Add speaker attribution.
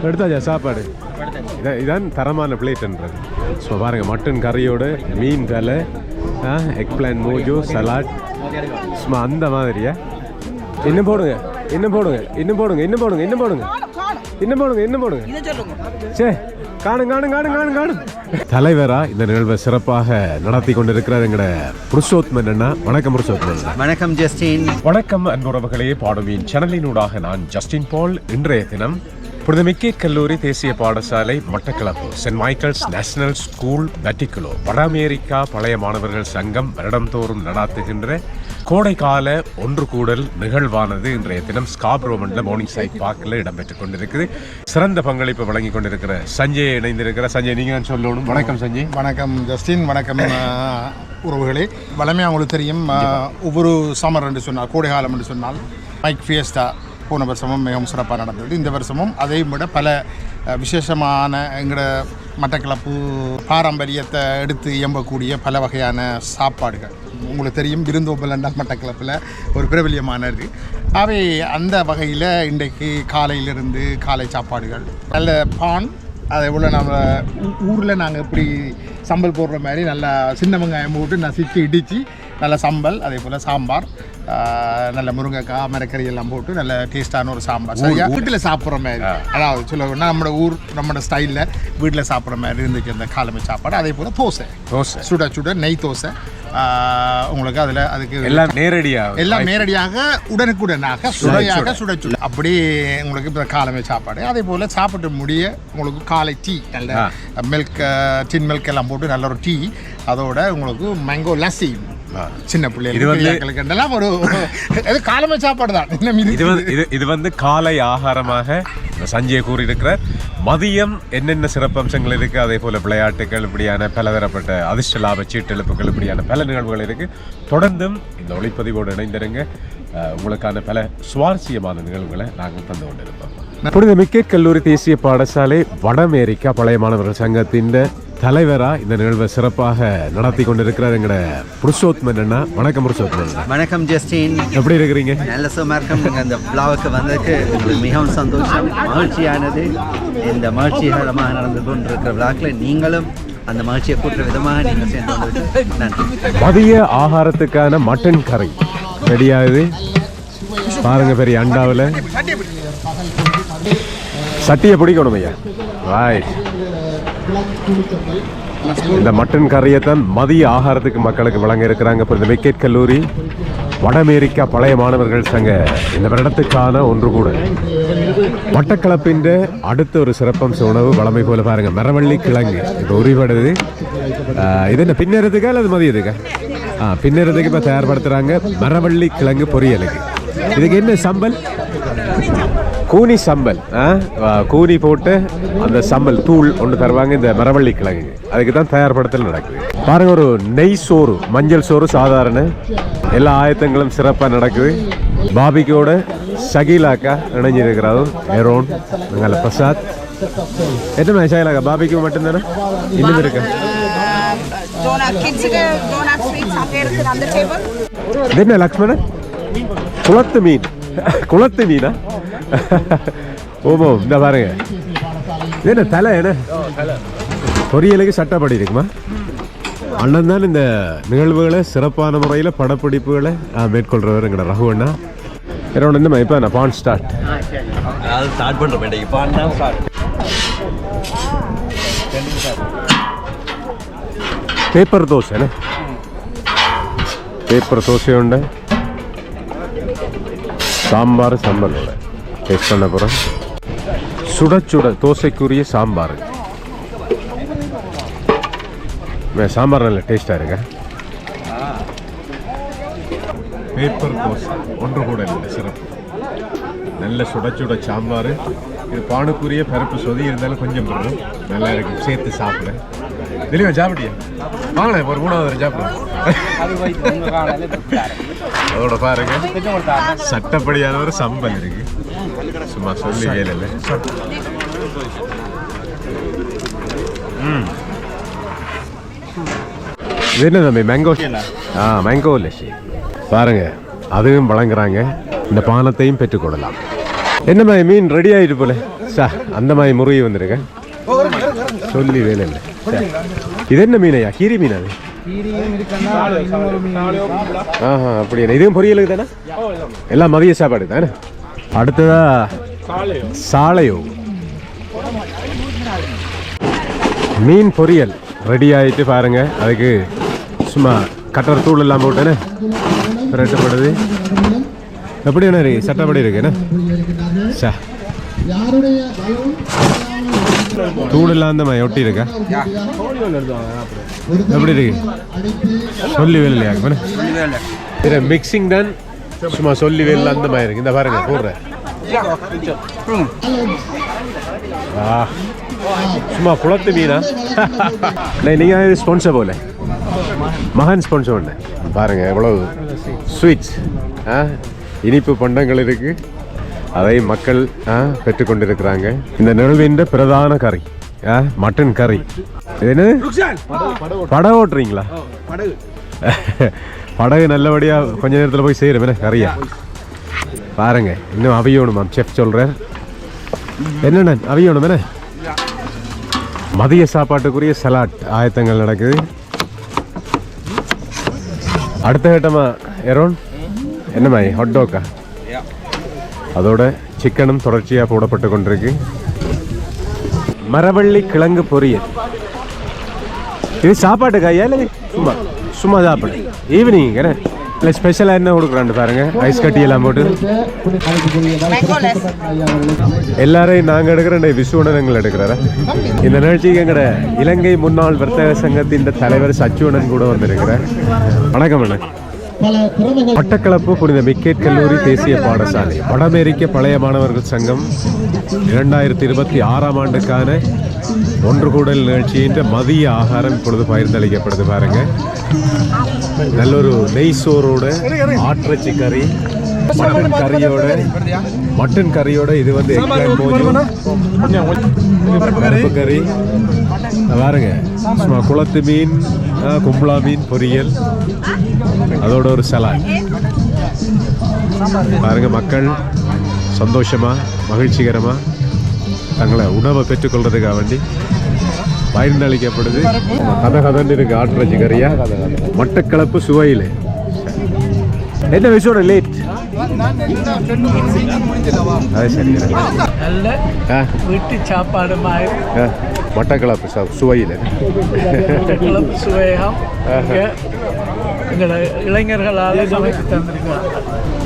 Speaker 1: எடுத்தாச்சா சாப்பாடு? இதான் தரமான பிளேட்ன்றது. ஸோ பாருங்கள், மட்டன் கறியோடு மீன் தலை, எக் பிளான் மோஜோ, சலாட், சும்மா அந்த மாதிரியா. இன்னும் போடுங்க, இன்னும் போடுங்க, இன்னும் போடுங்க, இன்னும் போடுங்க, இன்னும் போடுங்க, இன்னும் போடுங்க, இன்னும் போடுங்க. சே, காணும் காணும் காணும் காணும் காணும். தலைவரா இந்த நிகழ்வை சிறப்பாக நடத்தி கொண்டிருக்கிறார் எங்கட புருஷோத்மன் அண்ணா. வணக்கம் புருஷோத்மன்.
Speaker 2: வணக்கம் ஜஸ்டின்.
Speaker 1: வணக்கம் அன்புறவுகளே. பாடுவின் சேனலினூடாக நான் ஜஸ்டின் பால். இன்றைய தினம் புனித மிக்கேட் கல்லூரி தேசிய பாடசாலை Batticaloa saint Michael's national school Batticaloa வட அமெரிக்கா பழைய மாணவர்கள் சங்கம் வருடந்தோறும் நடாத்துகின்ற கோடைக்கால ஒன்று கூடல் நிகழ்வானது இன்றைய தினம் ஸ்காப்ரோமன்ல மார்னிங் சைட் பார்க்கில் இடம்பெற்றுக் கொண்டிருக்குது. சிறந்த பங்களிப்பு வழங்கி கொண்டிருக்கிற சஞ்சய் இணைந்திருக்கிற. சஞ்சய், நீங்க சொல்லணும். வணக்கம் சஞ்சய்.
Speaker 3: வணக்கம் ஜஸ்டின். வணக்கம் உறவுகளே. வளமையாக உங்களுக்கு தெரியும், ஒவ்வொரு சம்மர் என்று சொன்னால், கோடைகாலம் என்று சொன்னால் மைக் ஃபியஸ்டா போன வருஷமும் மிகவும் சிறப்பாக நடந்தது. இந்த வருஷமும் அதை விட பல விசேஷமான எங்களோட மட்டக்களப்பு பாரம்பரியத்தை எடுத்து இயம்பக்கூடிய பல வகையான சாப்பாடுகள் உங்களுக்கு தெரியும். விருந்தோம்பல் என்றால் மட்டக்களப்பில் ஒரு பிரபல்யமானது. அவை அந்த வகையில் இன்றைக்கு காலையிலிருந்து காலை சாப்பாடுகள் நல்ல பான், அதே போல் நம்ம ஊரில் நாங்கள் இப்படி சம்பல் போடுற மாதிரி நல்லா சின்ன வெங்காயம் போட்டு நசிச்சு இடித்து நல்ல சம்பல், அதே போல் சாம்பார், நல்ல முருங்கைக்காய் மரக்கறி எல்லாம் போட்டு நல்ல டேஸ்டான ஒரு சாம்பார். சரியா வீட்டில் சாப்பிட்ற மாதிரி, அதாவது சொல்லணும்னா நம்மளோட ஸ்டைலில் வீட்டில் சாப்பிட்ற மாதிரி இருந்துச்சு அந்த காலமை சாப்பாடு. அதே போல் தோசை சுட சுட நெய் தோசை உங்களுக்கு அதில் அதுக்கு
Speaker 1: எல்லாம்
Speaker 3: நேரடியாக உடனுக்குடனாக சுவையாக சுட அப்படி உங்களுக்கு இப்போ காலமை சாப்பாடு. அதே போல் சாப்பிட்டு முடிய உங்களுக்கு காலை டீ, நல்ல மில்க், டின் மில்க் எல்லாம் போட்டு நல்ல ஒரு டீ, அதோட உங்களுக்கு மேங்கோ லஸ்ஸி சின்ன பிள்ளைகளுக்கு ஒரு காலமை சாப்பாடு தான்.
Speaker 1: இது வந்து காலை ஆகாரமாக சஞ்சய் கூறியிருக்கிறார். மதியம் என்னென்ன சிறப்பம்சங்கள் இருக்குது, அதே போல் விளையாட்டுகள், இப்படியான பலதரப்பட்ட அதிர்ஷ்ட லாப சீட்டெழுப்புகள், இப்படியான பல நிகழ்வுகள் இருக்குது. தொடர்ந்தும் இந்த ஒளிப்பதிவோடு இணைந்திருங்க. உங்களுக்கான பல சுவாரஸ்யமான நிகழ்வுகளை நாங்கள் தந்து கொண்டிருப்போம். புனித மிக்கேட் கல்லூரி தேசிய பாடசாலை வட அமெரிக்கா பழைய மாணவர்கள் சங்கத்தின் தலைவரா இந்த நிகழ்வை சிறப்பாக நடத்தி கொண்டிருக்கிறார் எங்கட புருஷோத்மன் அண்ணா. வணக்கம் புருஷோத்மன்.
Speaker 2: வணக்கம் ஜஸ்டின்.
Speaker 1: எப்படி இருக்கிறீங்க?
Speaker 2: நல்ல சுமார்க்கம். அந்த விழாவுக்கு வந்ததுக்கு எங்களுக்கு மிகவும் சந்தோஷம், மகிழ்ச்சியானது. இந்த மகிழ்ச்சிகரமாக நடந்து கொண்டிருக்கிற விழாக்கில் நீங்களும் அந்த மகிழ்ச்சியை கூட்டுற விதமாக நீங்கள் சேர்ந்து நன்றி.
Speaker 1: மதிய ஆகாரத்துக்கான மட்டன் கறி ரெடியாகுது பாருங்க. பெரிய அண்டாவில் சட்டியை பிடிக்கணும் ஐயா. ரைட். இந்த மட்டன் கறியை தான் மதிய ஆகாரத்துக்கு மக்களுக்கு வழங்க இருக்கிறாங்க. இப்போ இந்த மிக்கேட் கல்லூரி வட அமெரிக்கா பழைய மாணவர்கள் சங்க இந்த வருடத்துக்கான ஒன்று கூட மட்டக்களப்பின் அடுத்த ஒரு சிறப்பம்ச உணவு வளமை போல பாருங்க, மரவள்ளி கிழங்கு இப்போ உரிபடுது. இது என்ன பின்னறதுக்கா அல்லது மதியத்துக்கா? பின்னறதுக்கு இப்போ தயார்படுத்துகிறாங்க மரவள்ளி கிழங்கு பொரியலுக்கு. இதுக்கு என்ன சம்பல்? கூனி சம்பல். கூனி போட்டு அந்த சம்பல் தூள் ஒன்று தருவாங்க இந்த மரவள்ளி கிழங்கு. அதுக்கு தான் தயார்படுத்தல் நடக்குது. பாருங்க, ஒரு நெய் சோறு, மஞ்சள் சோறு சாதாரண, எல்லா ஆயத்தங்களும் சிறப்பாக நடக்குது. பாபிக்கோட ஷகீலாக்கா இணைஞ்சிருக்கிறாரு. எரோன் நல்ல பிரசாத். என்ன ஷகீலாக்கா பாபிக்கு மட்டும்தானே இன்னும் இருக்கு? என்ன லக்ஷ்மணன்? குளத்து மீன். குளத்து மீனா? ஓமோ, இந்த பாருங்க. இது என்ன தலை? என்ன பொரியலுக்கு சட்டப்படி இருக்குமா? அண்ணன் தான் இந்த நிகழ்வுகளை சிறப்பான முறையில் படப்பிடிப்புகளை மேற்கொள்றவர் எங்கட ரகு அண்ணா. என்னோட இந்த இப்போ நான் பான் ஸ்டார்ட் பேப்பர் தோசை. பேப்பர் தோசையுண்டு, சாம்பார் சம்பளோட டேஸ்ட் பண்ண போகிறோம். சுட சுட தோசைக்குரிய சாம்பார். சாம்பார் நல்ல டேஸ்டாக இருங்க. பேப்பர் தோசை ஒன்று கூட இல்லை, சிறப்பு. நல்ல சுட சுட சாம்பார். இது பானுக்குரிய பருப்பு சொதி இருந்தாலும் கொஞ்சம் வரும், நல்லா இருக்கும். சேர்த்து சாப்பிட தெளிவா சாப்பிட்டியா? வாங்க ஒரு 3வது சாப்பிடுவோம். அதோட பாருங்க, சட்டப்படியான ஒரு சம்பல் இருக்கு. சும்மா சொல்லி கேளு. இது என்ன தம்பி? மேங்கோ. மேங்கோ லஸ்ஸி பாருங்க, அதுவும் வழங்குறாங்க. இந்த பானத்தையும் பெற்றுக்கொள்ளலாம். என்ன மாதிரி மீன் ரெடி ஆகிட்டு போல சார் அந்த மாதிரி முறையை வந்திருக்கேன் சொல்லி வேலை இல்லை இது என்ன மீனையா கீரி மீன் அது ஆஹா அப்படி இதுவும் பொரியலுக்கு தானே எல்லாம் மதிய சாப்பாடு தானே அடுத்ததா சாலையோ மீன் பொரியல் ரெடி ஆகிட்டு பாருங்க அதுக்கு சும்மா கட்டர் தூள் எல்லாம் போட்டேன்னு ரெட்டப்படுது எப்படி என்ன இருக்கு சட்டப்படி இருக்குண்ணே சா தூள் இல்லாத மாதிரி ஒட்டி இருக்கா எப்படி இருக்கு சொல்லி வேலை இல்லையா மிக்சிங் தான் சும்மா சொல்லி வேலை அந்த மாதிரி இருக்கு இந்த பாருங்க போடுறேன் சும்மா குளத்து மீனா நீங்க ஸ்பான்சர் போல மகன் ஸ்பான்சர் பண்ண பாருங்க எவ்வளவு ஸ்வீட்ஸ் இனிப்பு பண்டங்கள் இருக்கு அதை மக்கள் பெற்றுக்கொண்டிருக்கிறாங்க இந்த நிகழ்வின் பிரதான கறி மட்டன் கறி இது என்னது படகு ஓட்டுறீங்களா படகு நல்லபடியா கொஞ்ச நேரத்தில் போய் செய்யறேன் கறியா பாருங்க இன்னும் அவியணுமாம் செஃப் சொல்றேன் என்னென்ன அவியணும் என்ன மதிய சாப்பாட்டுக்குரிய சலாட் ஆயத்தங்கள் நடக்குது அடுத்த கட்டமா எரோன் என்ன மாதிரி ஹாட்டோக்கா அதோட சிக்கனும் தொடர்ச்சியாக போடப்பட்டு கொண்டிருக்கு மரவள்ளி கிழங்கு பொரியல் இது சாப்பாட்டுக்கா இல்லை சும்மா சும்மா சாப்பாடு ஈவினிங் என்ன இல்லை ஸ்பெஷலாக என்ன கொடுக்குறான்னு பாருங்க ஐஸ் கட்டி எல்லாம் போட்டு எல்லாரையும் நாங்கள் எடுக்கிற விசுவனன் எங்களை எடுக்கிறாரா இந்த நிகழ்ச்சிக்கு எங்கட இலங்கை முன்னாள் வர்த்தக சங்கத்தின் தலைவர் சச்சுவனன் கூட வந்திருக்கிறார் வணக்கம் அண்ணா மட்டக்களப்பு புனித மிக்கேட் கல்லூரி தேசிய பாடசாலை வட அமெரிக்க பழைய மாணவர்கள் சங்கம் 2026 ஆண்டுக்கான ஒன்று கூடல் நிகழ்ச்சியின் மதிய ஆகாரம் இப்பொழுது பகிர்ந்தளிக்கப்படுது பாருங்க நல்லொரு நெய் சோறோட ஆட்டிறைச்சி கறி மட்டன் கறியோட இது வந்து பருப்பு கறி பாருங்க சும்மா குளத்து மீன் கும்பலா மீன் பொரியல் அதோட ஒரு சலாட் பாருங்க மக்கள் சந்தோஷமா மகிழ்ச்சிகரமா தங்களை உணவை பெற்றுக்கொள்றதுக்காக வேண்டி பகிர்ந்தளிக்கப்படுது கதகதன்னு இருக்கு ஆட்டிறைச்சி கறியா மட்டக்களப்பு சுவையில் என்ன விஷயோட லேட் அது சரி
Speaker 4: நல்ல வீட்டு சாப்பாடு மாதிரி
Speaker 1: மட்டக்களப்பு சுவையில்
Speaker 4: மட்டக்களப்பு சுவையம் எங்களை இளைஞர்களால் சமைத்து தந்திருக்கிறாங்க